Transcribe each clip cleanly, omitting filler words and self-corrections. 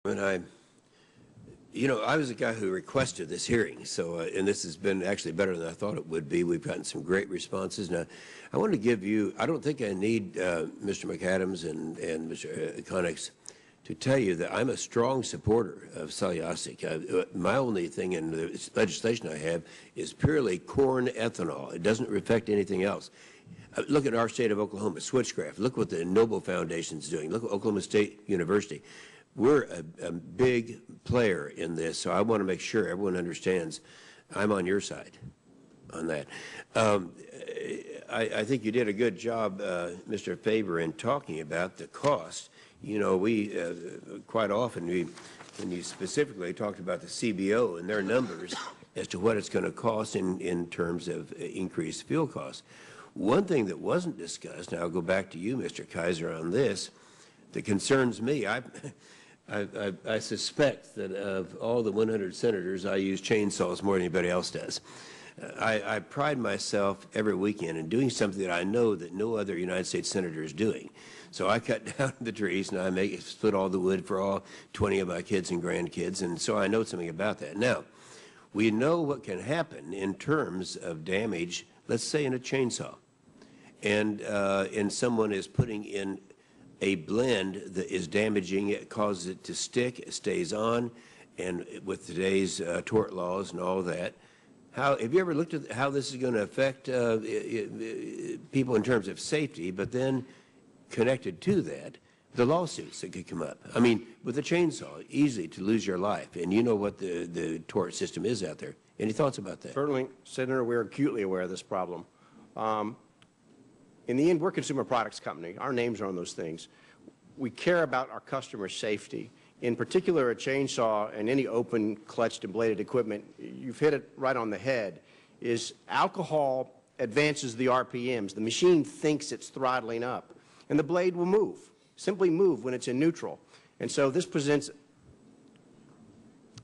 And I was the guy who requested this hearing, so and this has been actually better than I thought it would be. We've gotten some great responses. Now, I want to give you, I don't think I need Mr. McAdams and Mr. Connick to tell you that I'm a strong supporter of cellulosic. My only thing in the legislation I have is purely corn ethanol. It doesn't affect anything else. Look at our state of Oklahoma, Switchcraft. Look what the Noble Foundation is doing. Look at Oklahoma State University. We're a big player in this, so I want to make sure everyone understands I'm on your side on that. I think you did a good job, Mr. Faber, in talking about the cost. You know, we quite often, when you specifically talked about the CBO and their numbers as to what it's going to cost in terms of increased fuel costs. One thing that wasn't discussed, and I'll go back to you, Mr. Kaiser, on this, that concerns me. I suspect that of all the 100 senators, I use chainsaws more than anybody else does. I pride myself every weekend in doing something that I know that no other United States senator is doing. So I cut down the trees and I split all the wood for all 20 of my kids and grandkids, and so I know something about that. Now, we know what can happen in terms of damage, let's say in a chainsaw, and someone is putting in a blend that is damaging it, causes it to stick, it stays on, and with today's tort laws and all that, have you ever looked at how this is going to affect people in terms of safety, but then connected to that, the lawsuits that could come up? I mean, with a chainsaw, easy to lose your life, and you know what the tort system is out there. Any thoughts about that? Certainly, Senator, we're acutely aware of this problem. In the end, we're a consumer products company. Our names are on those things. We care about our customer safety. In particular, a chainsaw and any open clutched and bladed equipment, you've hit it right on the head, is alcohol advances the RPMs. The machine thinks it's throttling up, and the blade will move, simply move when it's in neutral. And so this presents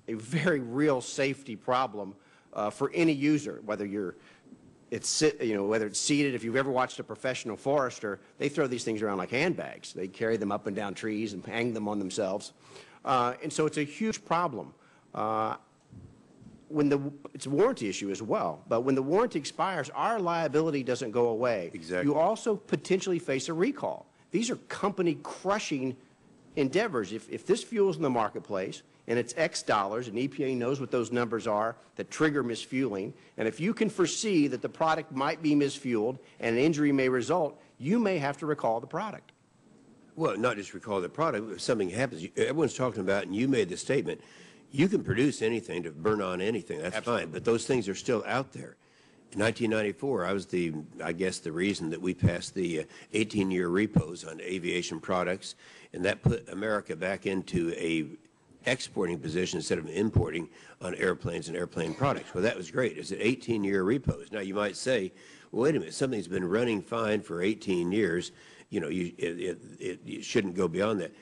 a very real safety problem for any user, whether it's seated. If you've ever watched a professional forester, they throw these things around like handbags. They carry them up and down trees and hang them on themselves. And so it's a huge problem. It's a warranty issue as well, but when the warranty expires, our liability doesn't go away. Exactly. You also potentially face a recall. These are company-crushing endeavors. If this fuel is in the marketplace and it's X dollars, and EPA knows what those numbers are that trigger misfueling, and if you can foresee that the product might be misfueled and an injury may result, you may have to recall the product. Well, not just recall the product. If something happens, everyone's talking about, and you made the statement, you can produce anything to burn on anything. That's Absolutely. fine, but those things are still out there. In 1994, I guess the reason that we passed the 18-year repos on aviation products, and that put America back into a exporting position instead of importing on airplanes and airplane products. Well, that was great. It's an 18-year repos. Now, you might say, well, wait a minute, something's been running fine for 18 years. You know, it shouldn't go beyond that.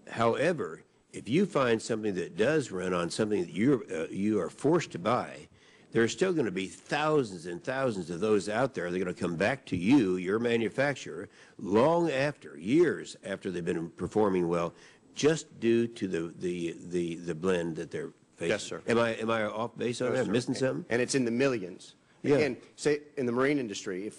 However, if you find something that does run on something that you are forced to buy, there are still going to be thousands and thousands of those out there. They're going to come back to you, your manufacturer, long after, years after they've been performing well, just due to the blend that they're facing. Yes, sir. Am I off base on that? Sir. Missing something? And it's in the millions. Yeah. Again, say in the marine industry,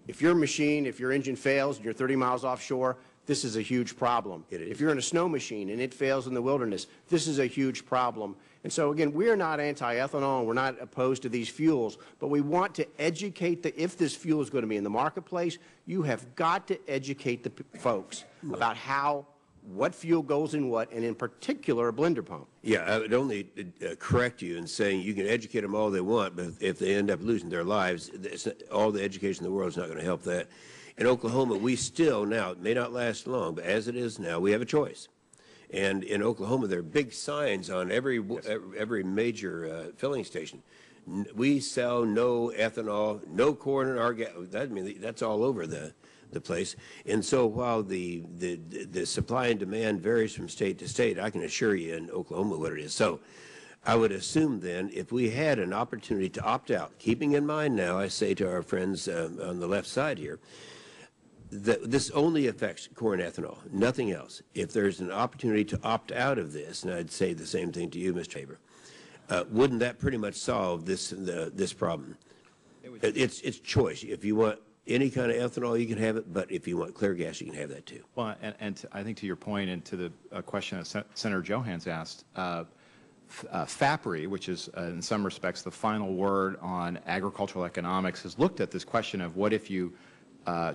if your machine, if your engine fails and you're 30 miles offshore, this is a huge problem. It is. If you're in a snow machine and it fails in the wilderness, this is a huge problem. And so, again, we're not anti-ethanol and we're not opposed to these fuels, but we want to educate if this fuel is going to be in the marketplace, you have got to educate the folks about what fuel goes in what, and in particular, a blender pump. Yeah, I would only correct you in saying you can educate them all they want, but if they end up losing their lives, all the education in the world is not going to help that. In Oklahoma, we still now, it may not last long, but as it is now, we have a choice. And in Oklahoma, there are big signs on every major filling station. We sell no ethanol, no corn in our gas. I mean, that's all over the place. And so while the supply and demand varies from state to state, I can assure you in Oklahoma what it is. So I would assume then if we had an opportunity to opt out, keeping in mind now, I say to our friends on the left side here, this only affects corn ethanol, nothing else. If there's an opportunity to opt out of this, and I'd say the same thing to you, Mr. Faber, wouldn't that pretty much solve this problem? It's choice. If you want any kind of ethanol, you can have it, but if you want clear gas, you can have that too. Well, I think to your point and to the question that Senator Johans asked, FAPRI, which is in some respects the final word on agricultural economics, has looked at this question of what if you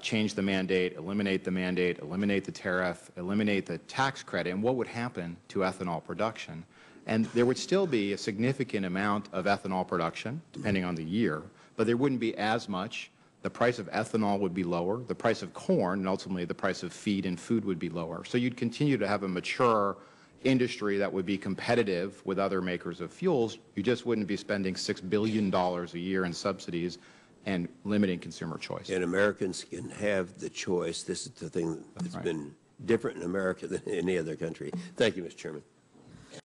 change the mandate, eliminate the tariff, eliminate the tax credit, and what would happen to ethanol production. And there would still be a significant amount of ethanol production, depending on the year, but there wouldn't be as much. The price of ethanol would be lower. The price of corn and ultimately the price of feed and food would be lower. So you'd continue to have a mature industry that would be competitive with other makers of fuels. You just wouldn't be spending $6 billion a year in subsidies and limiting consumer choice. And Americans can have the choice. This is the thing that's been different in America than any other country. Thank you, Mr. Chairman.